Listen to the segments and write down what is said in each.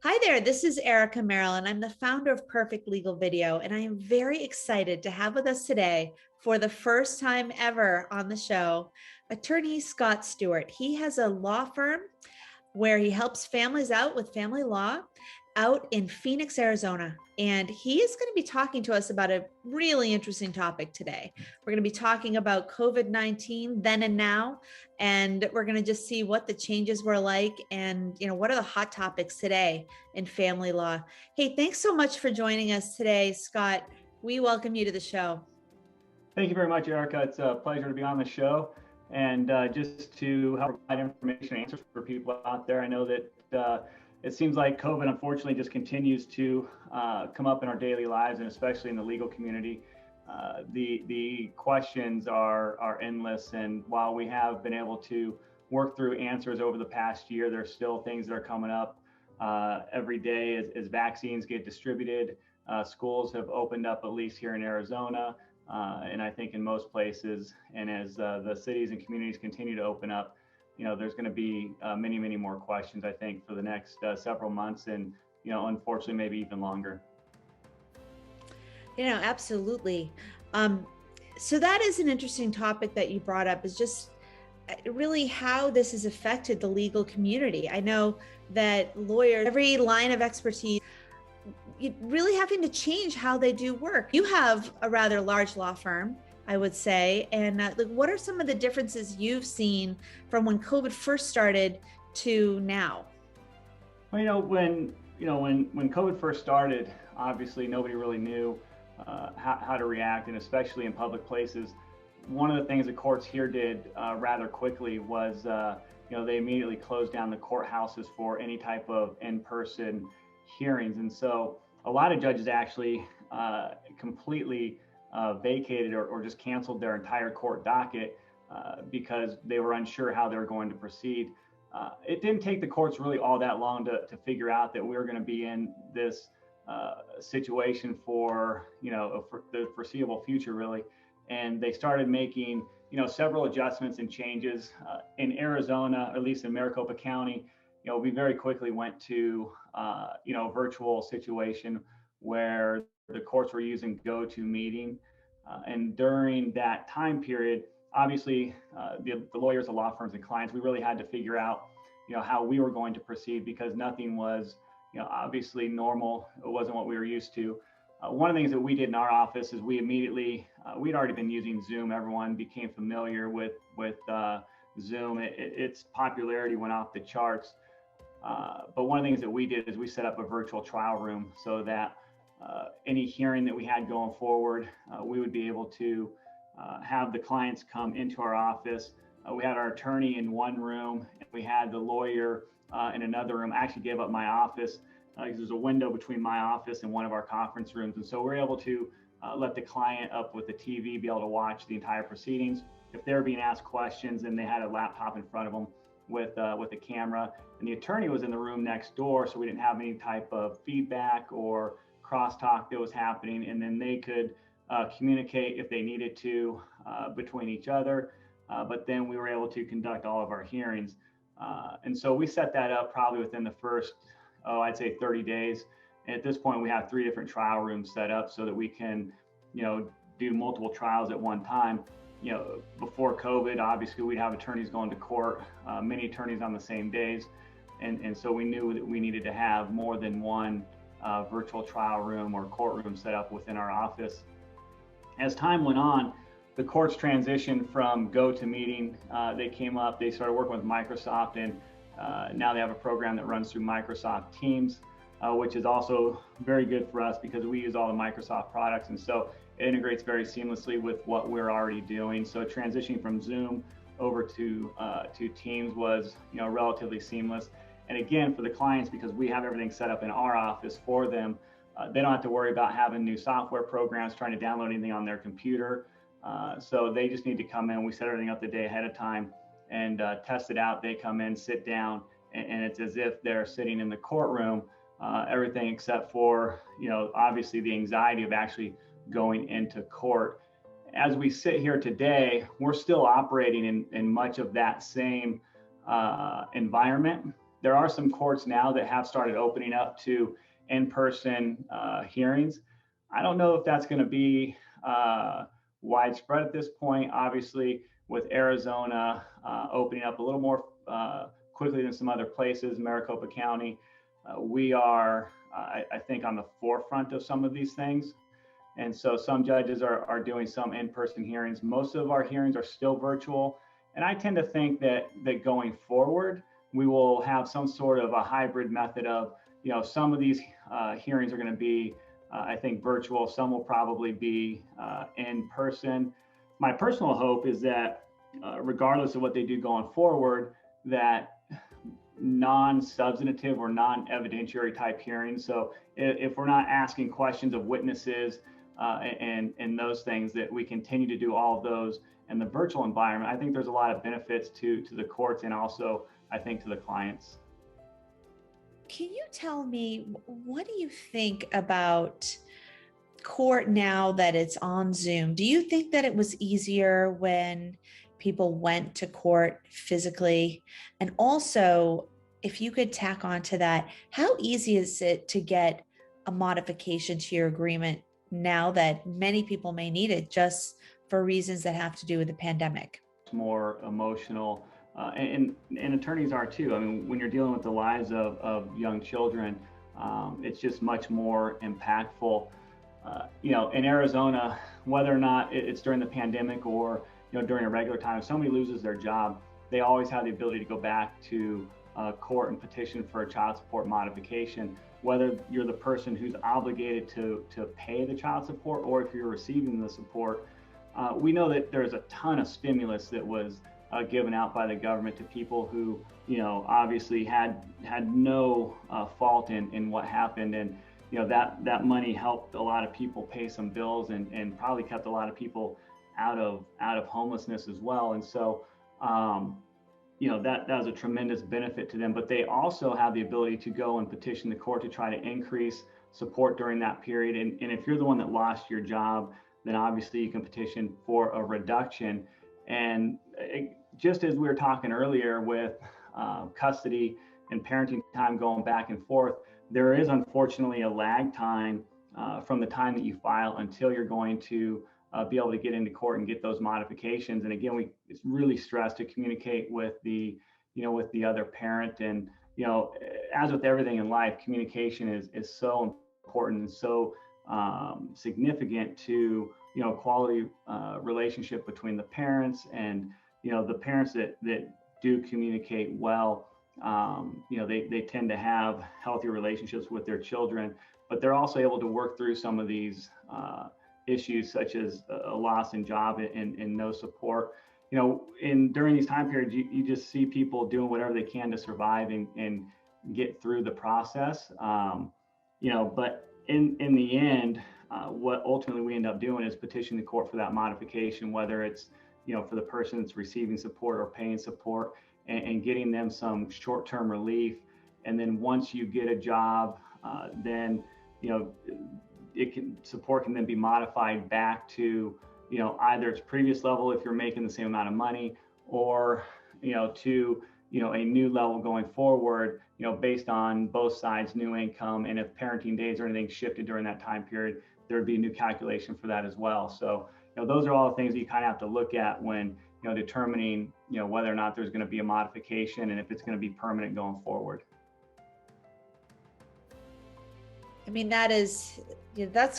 Hi there, this is Erica Merrill, and I'm the founder of Perfect Legal Video, and I am very excited to have with us today, for the first time ever on the show, attorney Scott Stewart. He has a law firm where he helps families out with family law out in Phoenix, Arizona. And he is going to be talking to us about a really interesting topic today. We're going to be talking about COVID-19 then and now, and we're going to just see what the changes were like and, what are the hot topics today in family law. Hey, thanks so much for joining us today, Scott. We welcome you to the show. Thank you very much, Erica. It's a pleasure to be on the show and just to help provide information and answers for people out there. I know that it seems like COVID, unfortunately, just continues to come up in our daily lives, and especially in the legal community. The questions are endless, and while we have been able to work through answers over the past year, there's still things that are coming up every day as vaccines get distributed. Schools have opened up, at least here in Arizona. And I think in most places, and as the cities and communities continue to open up, there's going to be many, many more questions, I think, for the next several months, and, unfortunately, maybe even longer. Absolutely. So that is an interesting topic that you brought up, is just really how this has affected the legal community. I know that lawyers, every line of expertise, really having to change how they do work. You have a rather large law firm, I would say, and what are some of the differences you've seen from when COVID first started to now? Well, when COVID first started, obviously nobody really knew how to react, and especially in public places. One of the things the courts here did rather quickly was, they immediately closed down the courthouses for any type of in-person hearings, and so a lot of judges actually completely vacated or just canceled their entire court docket because they were unsure how they were going to proceed. It didn't take the courts really all that long to figure out that we were going to be in this situation for the foreseeable future, really. And they started making several adjustments and changes in Arizona, at least in Maricopa County. We very quickly went to a virtual situation where the courts were using GoToMeeting, and during that time period, obviously the lawyers, the law firms, and clients, we really had to figure out how we were going to proceed, because nothing was obviously normal. It wasn't what we were used to. One of the things that we did in our office is we immediately we'd already been using Zoom. Everyone became familiar with Zoom. Its popularity went off the charts. But one of the things that we did is we set up a virtual trial room so that any hearing that we had going forward, we would be able to have the clients come into our office. We had our attorney in one room, and we had the lawyer in another room. I actually gave up my office because there's a window between my office and one of our conference rooms. And so we're able to let the client up with the TV be able to watch the entire proceedings. If they're being asked questions, and they had a laptop in front of them with a camera, and the attorney was in the room next door, so we didn't have any type of feedback or crosstalk that was happening, and then they could communicate if they needed to between each other, but then we were able to conduct all of our hearings. And so we set that up probably within the first, I'd say 30 days. And at this point, we have 3 different trial rooms set up so that we can, do multiple trials at one time. Before COVID, obviously we'd have attorneys going to court, many attorneys on the same days. And so we knew that we needed to have more than one virtual trial room or courtroom set up within our office. As time went on, the courts transitioned from GoToMeeting. They started working with Microsoft, and now they have a program that runs through Microsoft Teams, which is also very good for us because we use all the Microsoft products. And so it integrates very seamlessly with what we're already doing. So transitioning from Zoom over to Teams was, relatively seamless. And again, for the clients, because we have everything set up in our office for them, they don't have to worry about having new software programs, trying to download anything on their computer. So they just need to come in. We set everything up the day ahead of time and test it out. They come in, sit down, and it's as if they're sitting in the courtroom, everything except for, obviously the anxiety of actually going into court. As we sit here today, we're still operating in much of that same environment There are some courts now that have started opening up to in-person hearings. I don't know if that's going to be widespread at this point. Obviously, with Arizona opening up a little more quickly than some other places, Maricopa County, we are, I think, on the forefront of some of these things. And so some judges are doing some in-person hearings. Most of our hearings are still virtual. And I tend to think that going forward, we will have some sort of a hybrid method of, some of these hearings are going to be, I think, virtual. Some will probably be in person. My personal hope is that regardless of what they do going forward, that non-substantive or non-evidentiary type hearings. So if we're not asking questions of witnesses and those things, that we continue to do all of those in the virtual environment, I think there's a lot of benefits to the courts and also, I think, to the clients. Can you tell me, what do you think about court now that it's on Zoom? Do you think that it was easier when people went to court physically? And also, if you could tack on to that, how easy is it to get a modification to your agreement now that many people may need it just for reasons that have to do with the pandemic? It's more emotional, and attorneys are too. I mean, when you're dealing with the lives of young children, it's just much more impactful. In Arizona, whether or not it's during the pandemic or during a regular time, if somebody loses their job, they always have the ability to go back to court and petition for a child support modification, whether you're the person who's obligated to pay the child support or if you're receiving the support. We know that there's a ton of stimulus that was given out by the government to people who, obviously had no fault in what happened. And, that money helped a lot of people pay some bills and probably kept a lot of people out of homelessness as well. And so, that was a tremendous benefit to them, but they also have the ability to go and petition the court to try to increase support during that period. And if you're the one that lost your job, then obviously you can petition for a reduction. And just as we were talking earlier with custody and parenting time going back and forth, there is unfortunately a lag time from the time that you file until you're going to be able to get into court and get those modifications. And again, it's really stressed to communicate with the other parent. And, as with everything in life, communication is so important and so significant to, quality relationship between the parents and, the parents that do communicate well. They tend to have healthy relationships with their children, but they're also able to work through some of these issues such as a loss in job and no support. During these time periods, you just see people doing whatever they can to survive and get through the process. But in the end, what ultimately we end up doing is petitioning the court for that modification, whether it's, for the person that's receiving support or paying support, and getting them some short-term relief. And then once you get a job, then, support can then be modified back to, either its previous level if you're making the same amount of money, or, to, a new level going forward, based on both sides' new income. And if parenting days or anything shifted during that time period, there would be a new calculation for that as well. So, those are all the things that you kind of have to look at when, determining, whether or not there's going to be a modification and if it's going to be permanent going forward. I mean, that's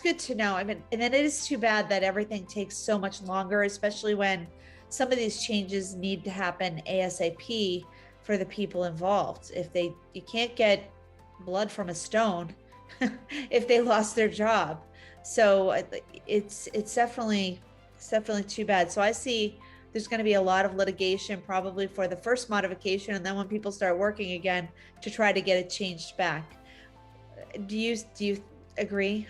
good to know. I mean, and then it is too bad that everything takes so much longer, especially when some of these changes need to happen ASAP for the people involved. You can't get blood from a stone if they lost their job. So it's definitely too bad. So I see there's going to be a lot of litigation probably for the first modification, and then when people start working again to try to get it changed back. Do you agree?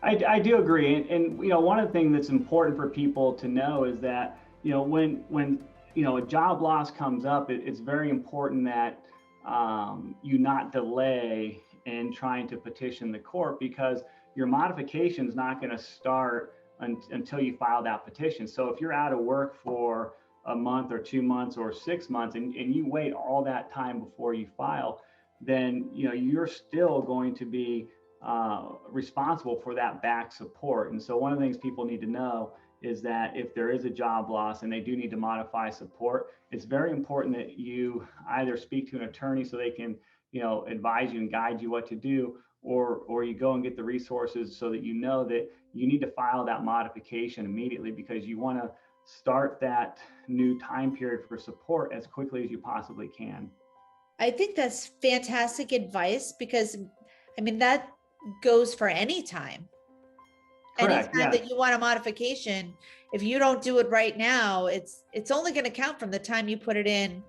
I do agree. And one of the things that's important for people to know is that, when a job loss comes up, it's very important that you not delay in trying to petition the court, because your modification is not going to start until you file that petition. So if you're out of work for a month or 2 months or 6 months, and you wait all that time before you file, then you're still going to be responsible for that back support. And so one of the things people need to know is that if there is a job loss and they do need to modify support, it's very important that you either speak to an attorney so they can advise you and guide you what to do, or you go and get the resources so that you know that you need to file that modification immediately, because you want to start that new time period for support as quickly as you possibly can. I think that's fantastic advice, because I mean, that goes for any time. Correct. Anytime Yes. that you want a modification, if you don't do it right now, it's only going to count from the time you put it in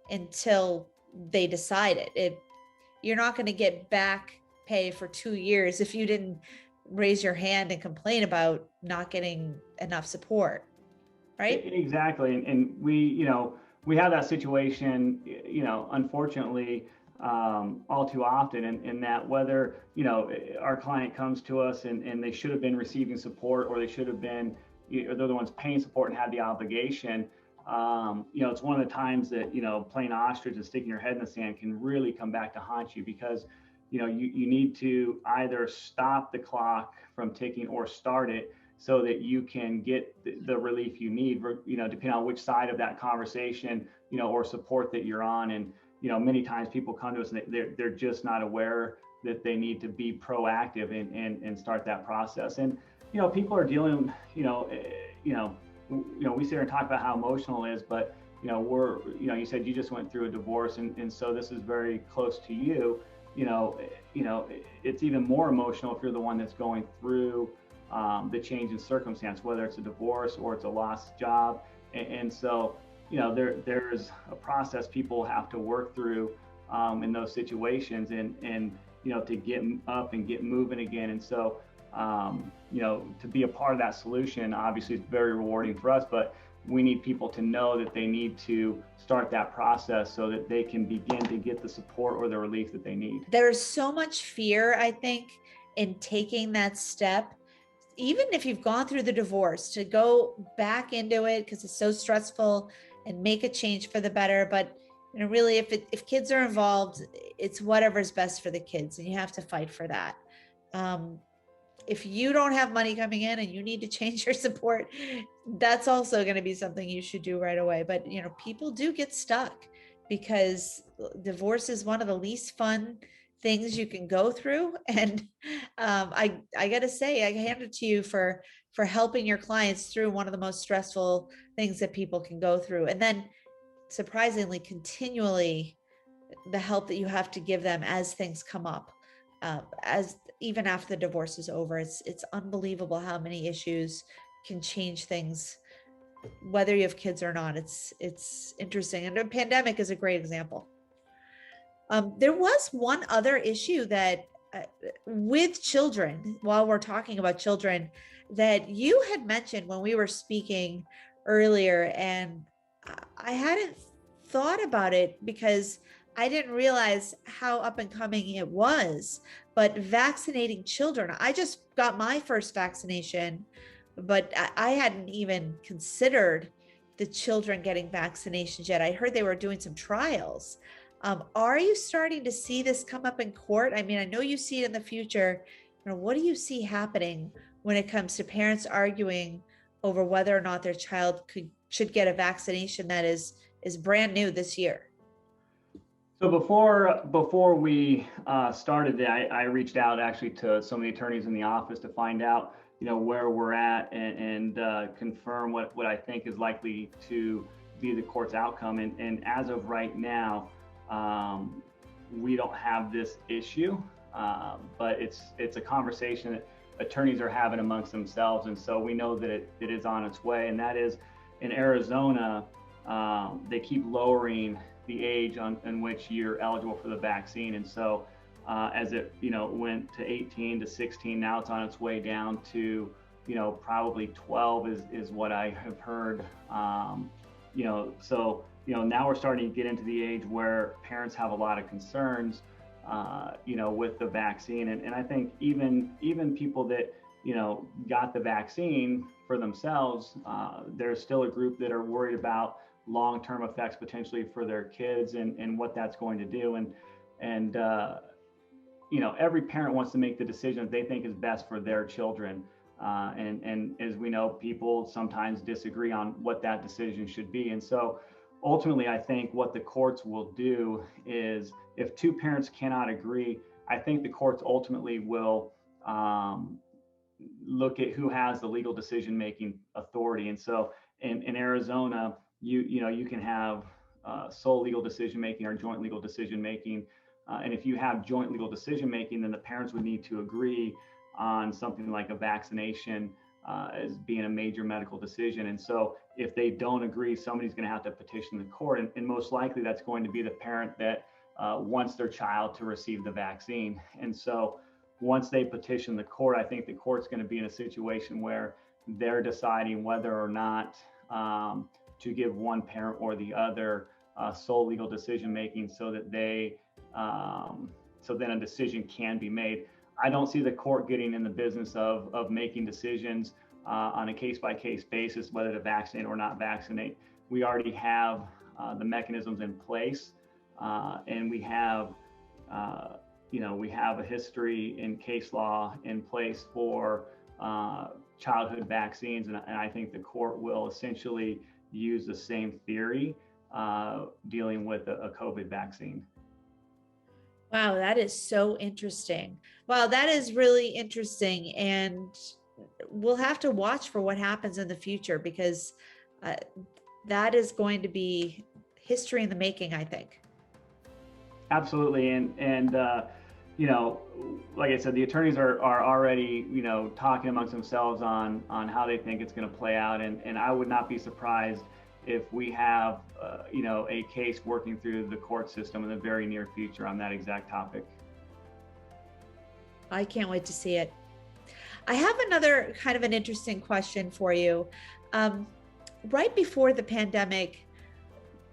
until they decide it. You're not going to get back pay for 2 years if you didn't raise your hand and complain about not getting enough support, right? Exactly. And we have that situation, unfortunately, all too often, in that whether, our client comes to us and they should have been receiving support, or they should have been, or they're the ones paying support and had the obligation. It's one of the times that, playing ostrich and sticking your head in the sand can really come back to haunt you, because, you need to either stop the clock from ticking or start it so that you can get the relief you need, depending on which side of that conversation, or support that you're on. And, many times people come to us and they're just not aware that they need to be proactive and start that process. And, people are dealing, we sit here and talk about how emotional it is, but, you said you just went through a divorce, and so this is very close to you. It's even more emotional if you're the one that's going through the change in circumstance, whether it's a divorce or it's a lost job. And so, there's a process people have to work through in those situations, and to get up and get moving again. And so, to be a part of that solution, obviously, is very rewarding for us, but we need people to know that they need to start that process so that they can begin to get the support or the relief that they need. There's so much fear, I think, in taking that step. Even if you've gone through the divorce, to go back into it because it's so stressful and make a change for the better. But really, if kids are involved, it's whatever's best for the kids, and you have to fight for that. If you don't have money coming in and you need to change your support, that's also going to be something you should do right away. But people do get stuck, because divorce is one of the least fun things you can go through. And I got to say, I hand it to you for helping your clients through one of the most stressful things that people can go through. And then surprisingly, continually, the help that you have to give them as things come up, as even after the divorce is over. It's unbelievable how many issues can change things, whether you have kids or not. It's interesting. And the pandemic is a great example. There was one other issue that with children, while we're talking about children, that you had mentioned when we were speaking earlier, and I hadn't thought about it because I didn't realize how up and coming it was. But vaccinating children, I just got my first vaccination, but I hadn't even considered the children getting vaccinations yet. I heard they were doing some trials. Are you starting to see this come up in court? I mean, I know you see it in the future. What do you see happening when it comes to parents arguing over whether or not their child should get a vaccination that is brand new this year? So before we started, I reached out actually to some of the attorneys in the office to find out, where we're at, and confirm what I think is likely to be the court's outcome. And as of right now, we don't have this issue, but it's a conversation that attorneys are having amongst themselves. And so we know that it is on its way, and that is in Arizona. They keep lowering the age in which you're eligible for the vaccine. And so as it went to 18 to 16, now it's on its way down to probably 12 is what I have heard. So now we're starting to get into the age where parents have a lot of concerns with the vaccine. And I think even people that got the vaccine for themselves, there's still a group that are worried about long-term effects potentially for their kids and what that's going to do. And every parent wants to make the decision that they think is best for their children. And as we know, people sometimes disagree on what that decision should be. And so ultimately, I think what the courts will do is, if two parents cannot agree, I think the courts ultimately will look at who has the legal decision-making authority. And so in Arizona, you can have sole legal decision-making or joint legal decision-making. And if you have joint legal decision-making, then the parents would need to agree on something like a vaccination as being a major medical decision. And so if they don't agree, somebody's going to have to petition the court. And most likely that's going to be the parent that wants their child to receive the vaccine. And so once they petition the court, I think the court's going to be in a situation where they're deciding whether or not to give one parent or the other sole legal decision-making so that so then a decision can be made. I don't see the court getting in the business of making decisions on a case-by-case basis whether to vaccinate or not vaccinate. We already have the mechanisms in place, and we have a history in case law in place for childhood vaccines, and I think the court will essentially use the same theory dealing with a COVID vaccine. Wow, that is so interesting. Wow, that is really interesting. And we'll have to watch for what happens in the future, because that is going to be history in the making, I think. Absolutely. And like I said, the attorneys are already, talking amongst themselves on how they think it's going to play out. And I would not be surprised if we have, a case working through the court system in the very near future on that exact topic. I can't wait to see it. I have another kind of an interesting question for you. Right before the pandemic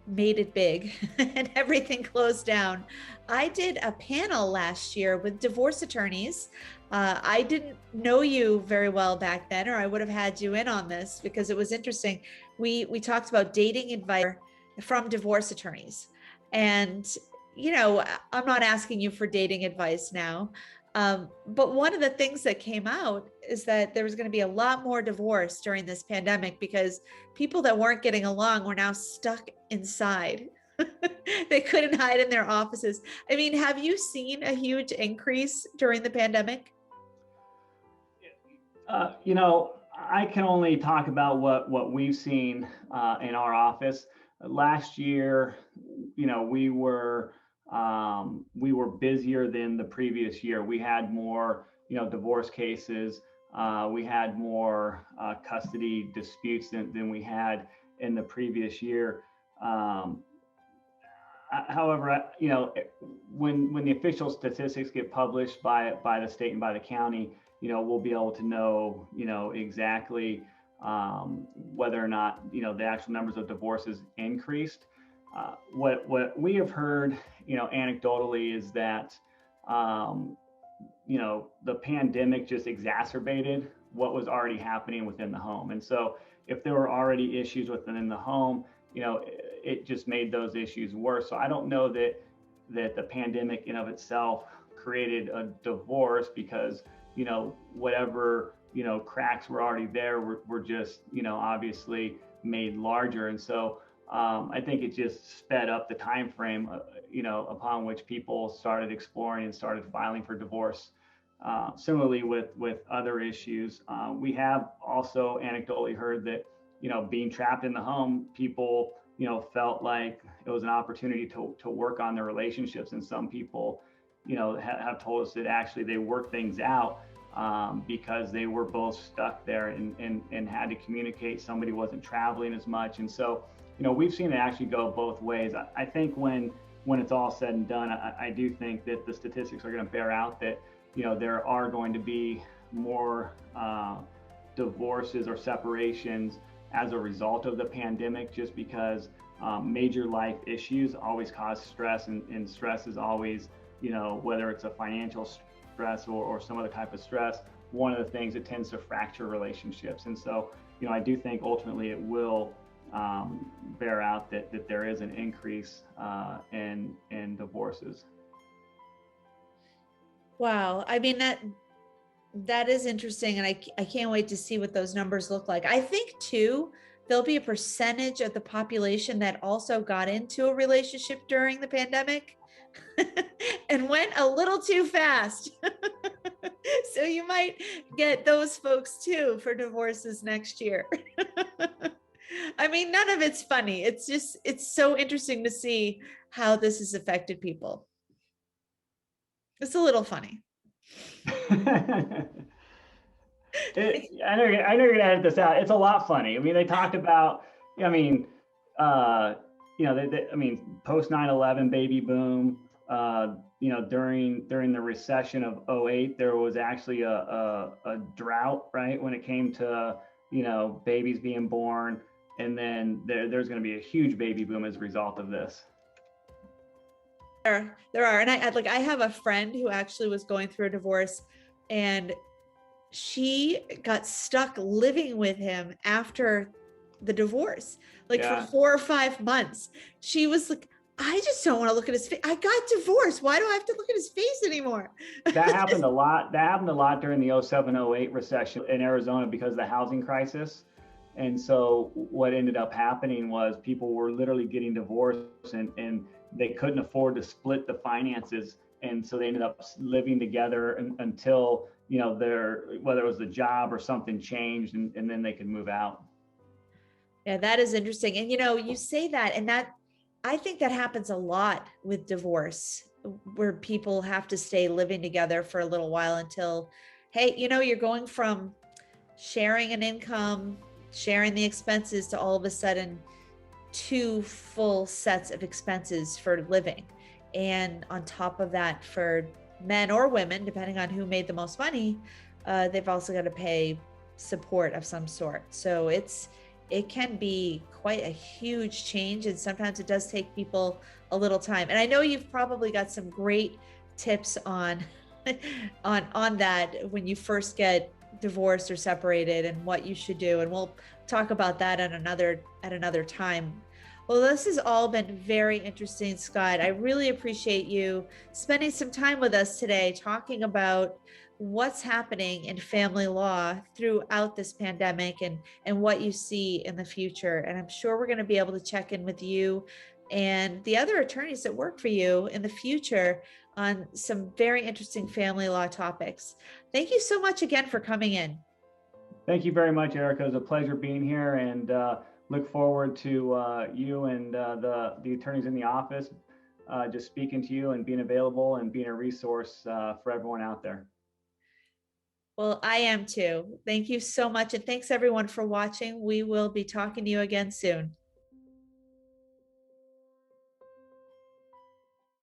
made it big and everything closed down, I did a panel last year with divorce attorneys. I didn't know you very well back then, or I would have had you in on this because it was interesting. We talked about dating advice from divorce attorneys. And, I'm not asking you for dating advice now. But one of the things that came out is that there was going to be a lot more divorce during this pandemic because people that weren't getting along were now stuck inside. They couldn't hide in their offices. I mean, have you seen a huge increase during the pandemic? I can only talk about what we've seen in our office. Last year, we were busier than the previous year. We had more, divorce cases. We had more custody disputes than we had in the previous year. However, when the official statistics get published by the state and by the county, we'll be able to know, exactly whether or not, the actual numbers of divorces increased. What we have heard, anecdotally is that, the pandemic just exacerbated what was already happening within the home. And so if there were already issues within the home, it just made those issues worse. So I don't know that the pandemic in of itself created a divorce because, whatever, cracks were already there were just, obviously made larger. And so I think it just sped up the time frame, upon which people started exploring and started filing for divorce. Similarly with other issues, we have also anecdotally heard that, being trapped in the home, people, felt like it was an opportunity to work on their relationships. And some people, have told us that actually they worked things out because they were both stuck there and had to communicate. Somebody wasn't traveling as much. And so, we've seen it actually go both ways. I think when it's all said and done, I do think that the statistics are going to bear out that, there are going to be more divorces or separations as a result of the pandemic, just because major life issues always cause stress, and stress is always, whether it's a financial stress or some other type of stress, one of the things that tends to fracture relationships. And so, I do think ultimately it will bear out that there is an increase in divorces. Wow. I mean, that is interesting. And I can't wait to see what those numbers look like. I think too, there'll be a percentage of the population that also got into a relationship during the pandemic and went a little too fast. So you might get those folks too for divorces next year. I mean, none of it's funny. It's so interesting to see how this has affected people. It's a little funny. I know you're gonna edit this out. It's a lot funny. I mean, they talked about. I mean, I mean, post 9/11 baby boom. During the recession of '08, there was actually a drought, right, when it came to babies being born, and then there's going to be a huge baby boom as a result of this. There are, and I have a friend who actually was going through a divorce, and she got stuck living with him after the divorce, for 4 or 5 months. She was like, I just don't want to look at his face. I got divorced. Why do I have to look at his face anymore? That happened a lot. That happened a lot during the 07, 08 recession in Arizona because of the housing crisis. And so what ended up happening was people were literally getting divorced and they couldn't afford to split the finances. And so they ended up living together until, whether it was the job or something changed, and then they could move out. Yeah, that is interesting. And you say that, and that I think that happens a lot with divorce, where people have to stay living together for a little while until, hey, you're going from sharing an income, sharing the expenses, to all of a sudden 2 full sets of expenses for living. And on top of that, for men or women, depending on who made the most money, they've also got to pay support of some sort. So it can be quite a huge change, and sometimes it does take people a little time. And I know you've probably got some great tips on on that when you first get divorced or separated and what you should do, and we'll talk about that at another time. Well, this has all been very interesting, Scott. I really appreciate you spending some time with us today talking about what's happening in family law throughout this pandemic and what you see in the future. And I'm sure we're going to be able to check in with you and the other attorneys that work for you in the future on some very interesting family law topics. Thank you so much again for coming in. Thank you very much, Erica. It was a pleasure being here, and look forward to you and the attorneys in the office just speaking to you and being available and being a resource for everyone out there. Well, I am too. Thank you so much. And thanks everyone for watching. We will be talking to you again soon.